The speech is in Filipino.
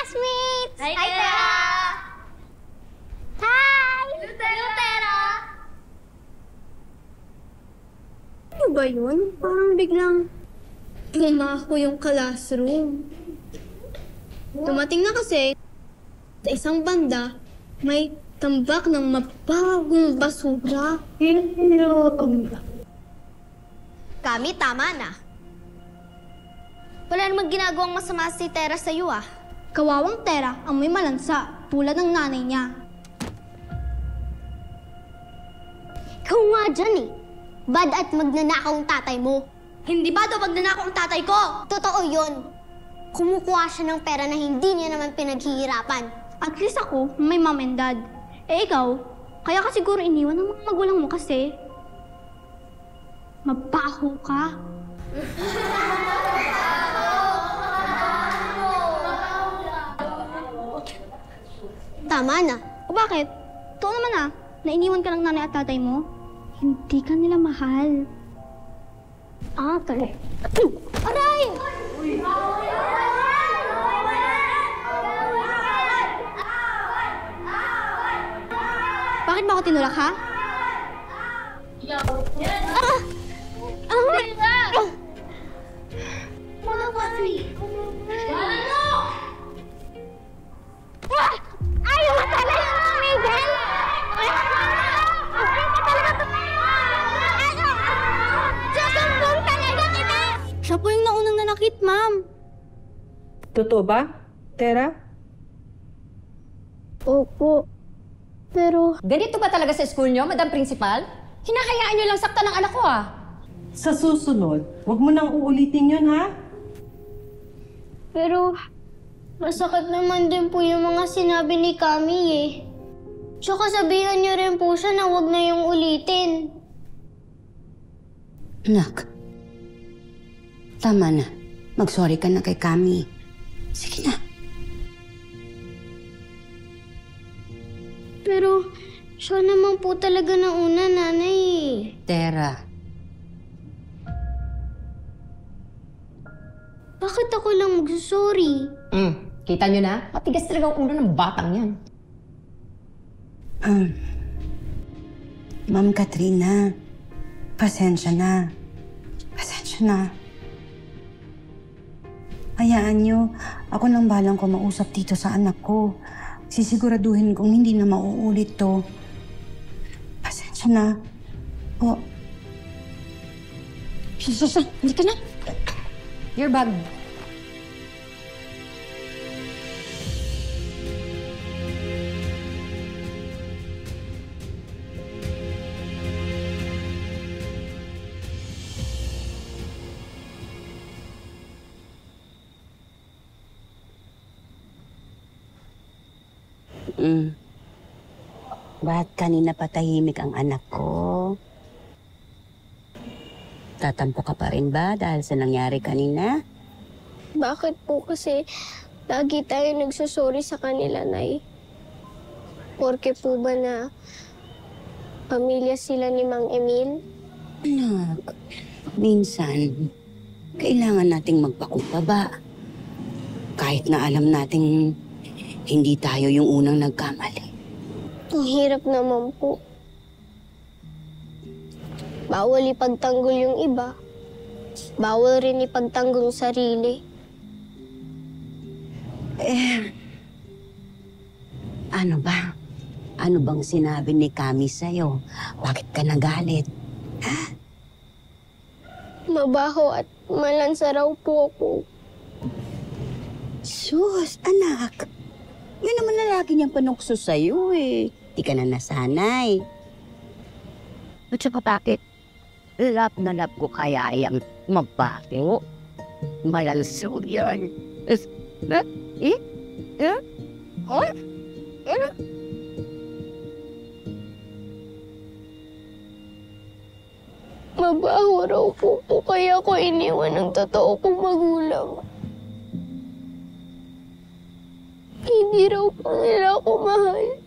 classmates! Hi, Tera! Hi! Hello, Tera! Ano ba yun? Parang biglang gumako yung classroom. Dumating na kasi sa isang banda, may tambak ng mabagong basura. Kami, tama na. Wala namang ginagawang masama si Tera sa'yo, ah. Kawawang Tera ang may malansa, tulad ng nanay niya. Ikaw nga dyan, eh. Bad at magnanakaw ang tatay mo. Hindi ba daw magnanakaw ang tatay ko? Totoo yun. Kumukuha siya ng pera na hindi niya naman pinaghihirapan. At least ako, may mom and dad. Eh ikaw, kaya ka siguro iniwan ng mga magulang mo kasi mabaho ka. Tama na. O bakit? Totoo naman na iniwan ka ng nanay at tatay mo. Hindi ka nila mahal. Ah, talaga. Aray! Bakit ba ako tinulak, ha? Mga papi! Ayaw ka talaga ng Miguel! Ayaw ka talaga tumayo! Susumbong talaga kita! Siya po yung naunang nanakit, ma'am. Totoo ba, Tera? Opo. Pero Ganito ba talaga sa school nyo, Madam Principal? Hinahayaan nyo lang sakta ng anak ko, ah. Sa susunod, huwag mo nang uulitin yun, ha? Pero, masakit naman din po yung mga sinabi ni Kami eh. Tsaka sabihan niyo rin po siya na huwag na yung ulitin. Anak, tama na. Mag-sorry ka na kay Kami. Sige na. Pero, siya naman po talaga nauna, nanay eh. Tera, Bakit ako lang magsusorry? Kita nyo na? Matigas talaga ang ulo ng batang yan. Ma'am Katrina, pasensya na. Pasensya na. Hayaan niyo, ako nang balang ko mausap dito sa anak ko. Sisiguraduhin kong hindi na mauulit to. Pasensya na. Po. Susan, hindi ka na. Your bag. Ba't kanina pa tahimik ang anak ko? Tatampo ka pa rin ba dahil sa nangyari kanina? Bakit po kasi lagi tayo nagsusorry sa kanila, Nay? Porke po ba na pamilya sila ni Mang Emil? Anak, minsan, kailangan nating magpakumbaba. Kahit na alam nating hindi tayo yung unang nagkamali. Ang hirap naman po. Bawal ipagtanggol yung iba. Bawal rin ipagtanggol yung sarili. Ano ba? Ano bang sinabi ni Kami sa'yo? Bakit ka nagalit? Mabaho at malansa raw po ako. Sus, anak. Yun naman na lagi niyang panukso sa'yo eh. Di ka na nasanay. At saka bakit? Lap na lap ko kaya yung mabaho. Malalso yan. Mabaho raw po ako kaya ko iniwan ng totoo kong magulang. Hindi raw po nila ako mahal.